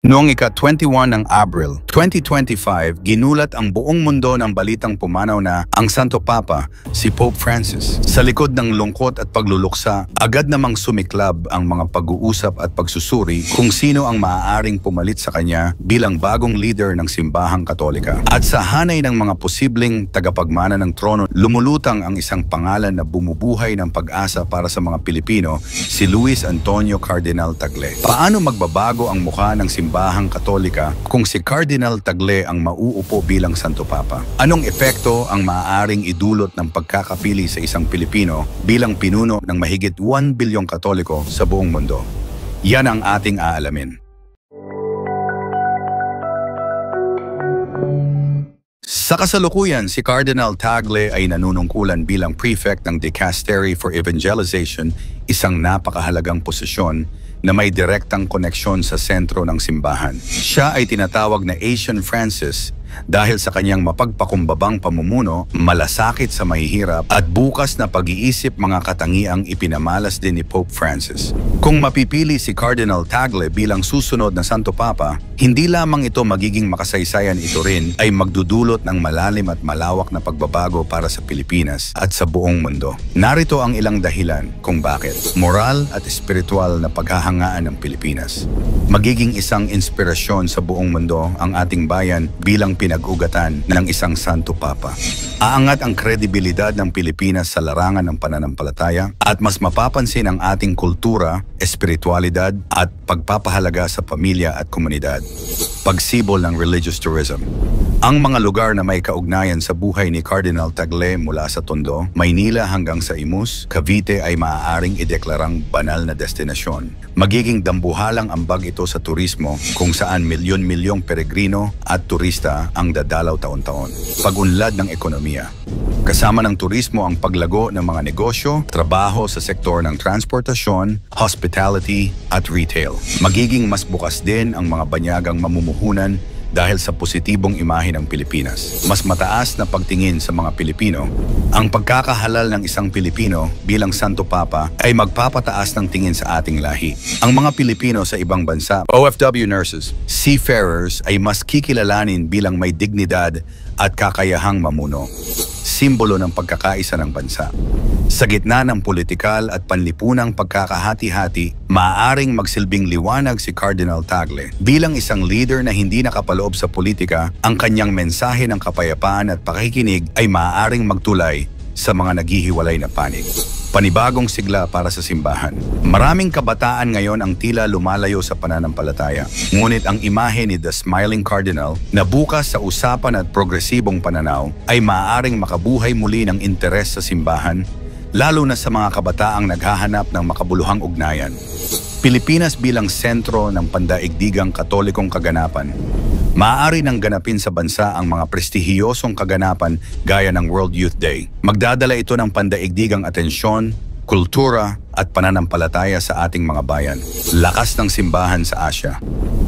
Noong ika-21 ng Abril 2025, ginulat ang buong mundo ng balitang pumanaw na ang Santo Papa, si Pope Francis. Sa likod ng lungkot at pagluluksa, agad namang sumiklab ang mga pag-uusap at pagsusuri kung sino ang maaaring pumalit sa kanya bilang bagong leader ng simbahang Katolika. At sa hanay ng mga posibleng tagapagmana ng trono, lumulutang ang isang pangalan na bumubuhay ng pag-asa para sa mga Pilipino, si Luis Antonio Cardinal Tagle. Paano magbabago ang mukha ng simbahang Katolika kung si Cardinal Tagle ang mauupo bilang Santo Papa? Anong epekto ang maaaring idulot ng pagkakapili sa isang Pilipino bilang pinuno ng mahigit 1 bilyong Katoliko sa buong mundo? Yan ang ating aalamin. Sa kasalukuyan, si Cardinal Tagle ay nanunungkulan bilang prefect ng Dicastery for Evangelization, isang napakahalagang posisyon na may direktang koneksyon sa sentro ng simbahan. Siya ay tinatawag na Asian Francis dahil sa kanyang mapagpakumbabang pamumuno, malasakit sa mahihirap at bukas na pag-iisip mga katangiang ipinamalas din ni Pope Francis. Kung mapipili si Cardinal Tagle bilang susunod na Santo Papa, hindi lamang ito magiging makasaysayan, ito rin ay magdudulot ng malalim at malawak na pagbabago para sa Pilipinas at sa buong mundo. Narito ang ilang dahilan kung bakit. Moral at espiritual na paghahangaan ng Pilipinas. Magiging isang inspirasyon sa buong mundo ang ating bayan bilang pinag-ugatan ng isang Santo Papa. Aangat ang kredibilidad ng Pilipinas sa larangan ng pananampalataya at mas mapapansin ang ating kultura, espiritualidad at pagpapahalaga sa pamilya at komunidad. Pagsibol ng religious tourism. Ang mga lugar na may kaugnayan sa buhay ni Cardinal Tagle mula sa Tondo, Maynila hanggang sa Imus, Cavite ay maaaring ideklarang banal na destinasyon. Magiging dambuhalang ambag ito sa turismo kung saan milyon-milyong peregrino at turista ang dadalaw taon-taon. Pag-unlad ng ekonomiya. Kasama ng turismo ang paglago ng mga negosyo, trabaho sa sektor ng transportasyon, hospitality at retail. Magiging mas bukas din ang mga banyagang mamumuhunan dahil sa positibong imahe ng Pilipinas. Mas mataas na pagtingin sa mga Pilipino, ang pagkakahalal ng isang Pilipino bilang Santo Papa ay magpapataas ng tingin sa ating lahi. Ang mga Pilipino sa ibang bansa, OFW nurses, seafarers ay mas kikilalanin bilang may dignidad at kakayahang mamuno. Simbolo ng pagkakaisa ng bansa. Sa gitna ng politikal at panlipunang pagkakahati-hati, maaaring magsilbing liwanag si Cardinal Tagle. Bilang isang leader na hindi nakapaloob sa politika, ang kanyang mensahe ng kapayapaan at pakikinig ay maaaring magtulay sa mga naghihiwalay na panig. Panibagong sigla para sa simbahan. Maraming kabataan ngayon ang tila lumalayo sa pananampalataya. Ngunit ang imahe ni The Smiling Cardinal na bukas sa usapan at progresibong pananaw ay maaaring makabuhay muli ng interes sa simbahan, lalo na sa mga kabataang naghahanap ng makabuluhang ugnayan. Pilipinas bilang sentro ng pandaigdigang katolikong kaganapan. Maaari nang ganapin sa bansa ang mga prestihiyosong kaganapan gaya ng World Youth Day. Magdadala ito ng pandaigdigang atensyon, kultura at pananampalataya sa ating mga bayan. Lakas ng simbahan sa Asia.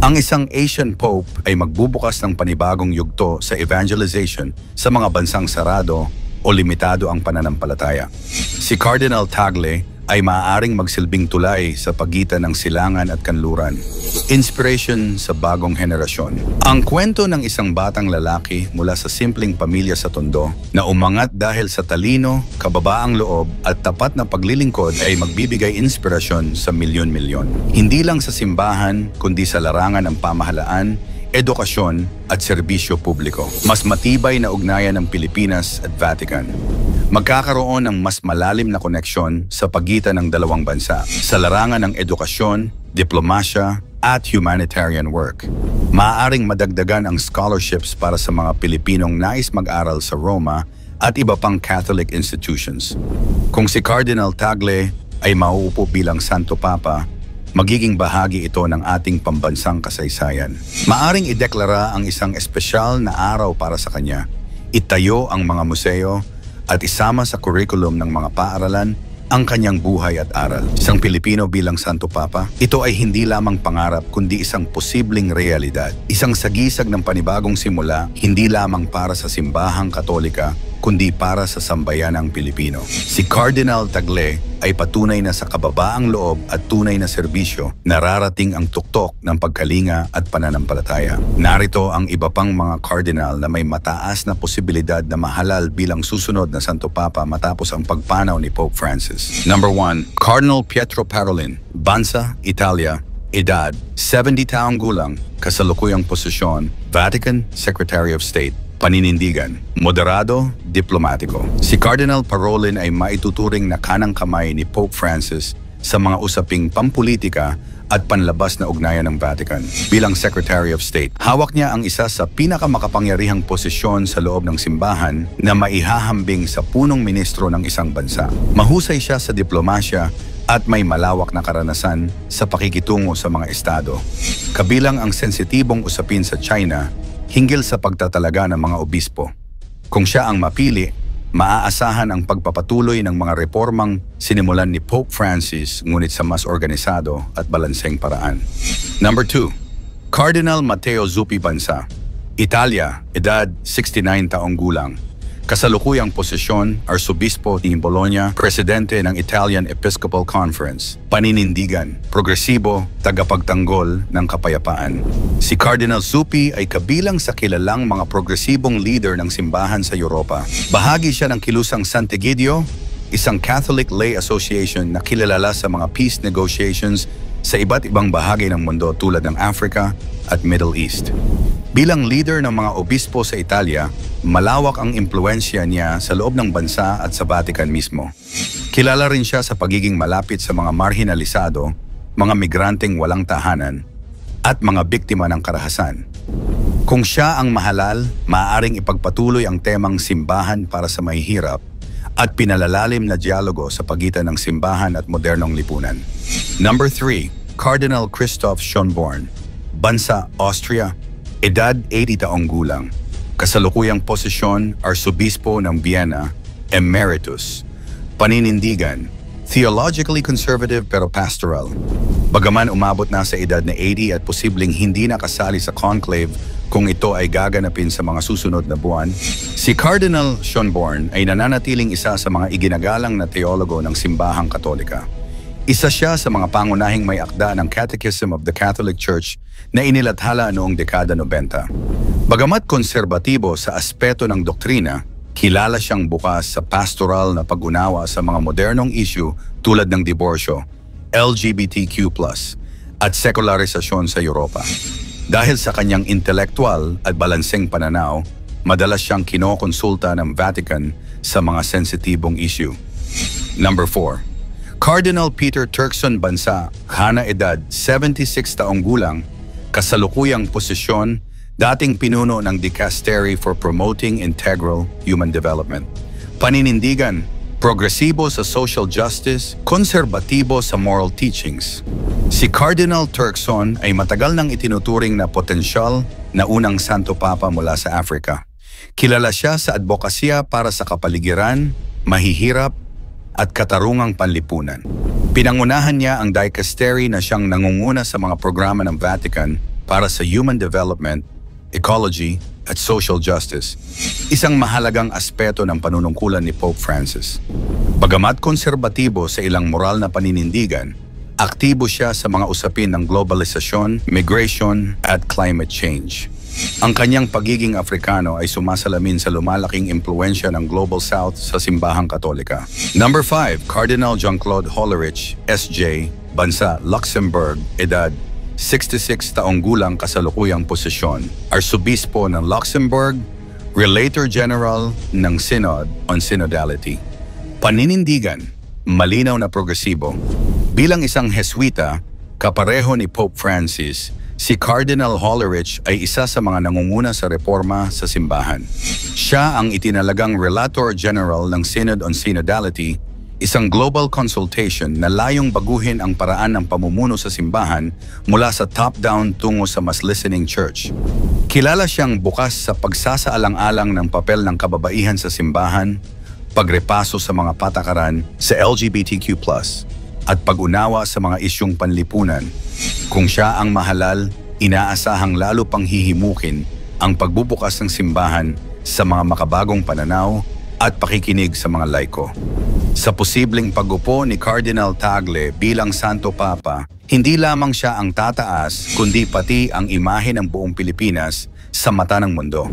Ang isang Asian Pope ay magbubukas ng panibagong yugto sa evangelization sa mga bansang sarado o limitado ang pananampalataya. Si Cardinal Tagle ay maaaring magsilbing tulay sa pagitan ng silangan at kanluran. Inspiration sa bagong henerasyon. Ang kwento ng isang batang lalaki mula sa simpleng pamilya sa Tondo na umangat dahil sa talino, kababaang loob at tapat na paglilingkod ay magbibigay inspirasyon sa milyon-milyon. Hindi lang sa simbahan, kundi sa larangan ng pamahalaan, edukasyon at serbisyo publiko. Mas matibay na ugnayan ng Pilipinas at Vatican. Magkakaroon ng mas malalim na koneksyon sa pagitan ng dalawang bansa sa larangan ng edukasyon, diplomasya at humanitarian work. Maaaring madagdagan ang scholarships para sa mga Pilipinong nais mag-aral sa Roma at iba pang Catholic institutions. Kung si Cardinal Tagle ay mauupo bilang Santo Papa, magiging bahagi ito ng ating pambansang kasaysayan. Maaring ideklara ang isang espesyal na araw para sa kanya, itayo ang mga museo at isama sa curriculum ng mga paaralan ang kanyang buhay at aral. Isang Pilipino bilang Santo Papa, ito ay hindi lamang pangarap kundi isang posibleng realidad. Isang sagisag ng panibagong simula, hindi lamang para sa simbahang Katolika, kundi para sa sambayanang Pilipino. Si Cardinal Tagle ay patunay na sa kababaang loob at tunay na serbisyo nararating ang tuktok ng pagkalinga at pananampalataya. Narito ang iba pang mga cardinal na may mataas na posibilidad na mahalal bilang susunod na Santo Papa matapos ang pagpanaw ni Pope Francis. Number 1, Cardinal Pietro Parolin, Bansa, Italia. Edad, 70 taong gulang, kasalukuyang posisyon, Vatican Secretary of State. Paninindigan, moderado, diplomatiko. Si Cardinal Parolin ay maituturing na kanang kamay ni Pope Francis sa mga usaping pampolitika at panlabas na ugnayan ng Vatican. Bilang Secretary of State, hawak niya ang isa sa pinakamakapangyarihang posisyon sa loob ng simbahan na maihahambing sa punong ministro ng isang bansa. Mahusay siya sa diplomasya at may malawak na karanasan sa pakikitungo sa mga estado. Kabilang ang sensitibong usapin sa China hinggil sa pagtatalaga ng mga obispo. Kung siya ang mapili, maaasahan ang pagpapatuloy ng mga reformang sinimulan ni Pope Francis ngunit sa mas organisado at balanseng paraan. Number 2, Cardinal Matteo Zuppi Bansa, Italia, edad 69 taong gulang. Kasalukuyang posisyon, Arsobispo ni Bologna, Presidente ng Italian Episcopal Conference. Paninindigan, progresibo, tagapagtanggol ng kapayapaan. Si Cardinal Zuppi ay kabilang sa kilalang mga progresibong leader ng simbahan sa Europa. Bahagi siya ng kilusang Sant'Egidio, isang Catholic lay association na kilala sa mga peace negotiations sa iba't ibang bahagi ng mundo tulad ng Africa at Middle East. Bilang leader ng mga obispo sa Italia, malawak ang impluensya niya sa loob ng bansa at sa Vatican mismo. Kilala rin siya sa pagiging malapit sa mga marhinalisado, mga migranteng walang tahanan, at mga biktima ng karahasan. Kung siya ang mahalal, maaaring ipagpatuloy ang temang simbahan para sa mahihirap at pinalalalim na dialogo sa pagitan ng simbahan at modernong lipunan. Number 3, Cardinal Christoph Schönborn, Bansa, Austria, edad 80 taong gulang. Kasalukuyang posisyon, Arsobispo ng Vienna, Emeritus. Paninindigan, theologically conservative pero pastoral. Bagaman umabot na sa edad na 80 at posibleng hindi nakasali sa conclave kung ito ay gaganapin sa mga susunod na buwan, si Cardinal Schönborn ay nananatiling isa sa mga iginagalang na teologo ng simbahang Katolika. Isa siya sa mga pangunahing may akda ng Catechism of the Catholic Church na inilathala noong dekada 90. Bagamat konserbatibo sa aspeto ng doktrina, kilala siyang bukas sa pastoral na pag-unawa sa mga modernong issue tulad ng diborsyo, LGBTQ+, at sekularisasyon sa Europa. Dahil sa kanyang intelektual at balanseng pananaw, madalas siyang kinokonsulta ng Vatican sa mga sensitibong issue. Number 4, Cardinal Peter Turkson Bansa, hana edad 76 taong gulang, kasalukuyang posisyon, dating pinuno ng Dicastery for Promoting Integral Human Development. Paninindigan, progresibo sa social justice, konserbatibo sa moral teachings. Si Cardinal Turkson ay matagal nang itinuturing na potensyal na unang Santo Papa mula sa Africa. Kilala siya sa advokasya para sa kapaligiran, mahihirap, at katarungang panlipunan. Pinangunahan niya ang dicastery na siyang nangunguna sa mga programa ng Vatican para sa human development, ecology, at social justice. Isang mahalagang aspeto ng panunungkulan ni Pope Francis. Bagamat konserbatibo sa ilang moral na paninindigan, aktibo siya sa mga usapin ng globalisasyon, migration, at climate change. Ang kanyang pagiging Afrikano ay sumasalamin sa lumalaking impluensya ng Global South sa simbahang Katolika. Number 5, Cardinal Jean-Claude Hollerich, S.J., Bansa, Luxembourg, edad 66 taong gulang, kasalukuyang posisyon, Arsobispo ng Luxembourg, Relator General ng Synod on Synodality. Paninindigan, malinaw na progresibo. Bilang isang Jesuita, kapareho ni Pope Francis, si Cardinal Hollerich ay isa sa mga nangunguna sa reforma sa simbahan. Siya ang itinalagang Relator General ng Synod on Synodality, isang global consultation na layong baguhin ang paraan ng pamumuno sa simbahan mula sa top-down tungo sa mas listening church. Kilala siyang bukas sa pagsasaalang-alang ng papel ng kababaihan sa simbahan, pagrepaso sa mga patakaran sa LGBTQ+, at pag-unawa sa mga isyung panlipunan. Kung siya ang mahalal, inaasahang lalo pang hihimukin ang pagbubukas ng simbahan sa mga makabagong pananaw at pakikinig sa mga laiko. Sa posibleng pag-upo ni Cardinal Tagle bilang Santo Papa, hindi lamang siya ang tataas kundi pati ang imahe ng buong Pilipinas sa mata ng mundo.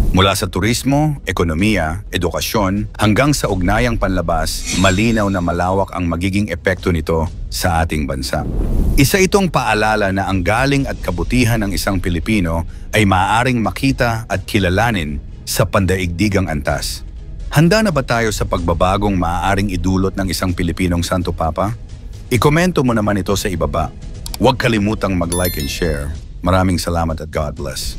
Mula sa turismo, ekonomiya, edukasyon, hanggang sa ugnayang panlabas, malinaw na malawak ang magiging epekto nito sa ating bansa. Isa itong paalala na ang galing at kabutihan ng isang Pilipino ay maaaring makita at kilalanin sa pandaigdigang antas. Handa na ba tayo sa pagbabagong maaaring idulot ng isang Pilipinong Santo Papa? Ikomento mo naman ito sa ibaba. Huwag kalimutang mag-like and share. Maraming salamat at God bless.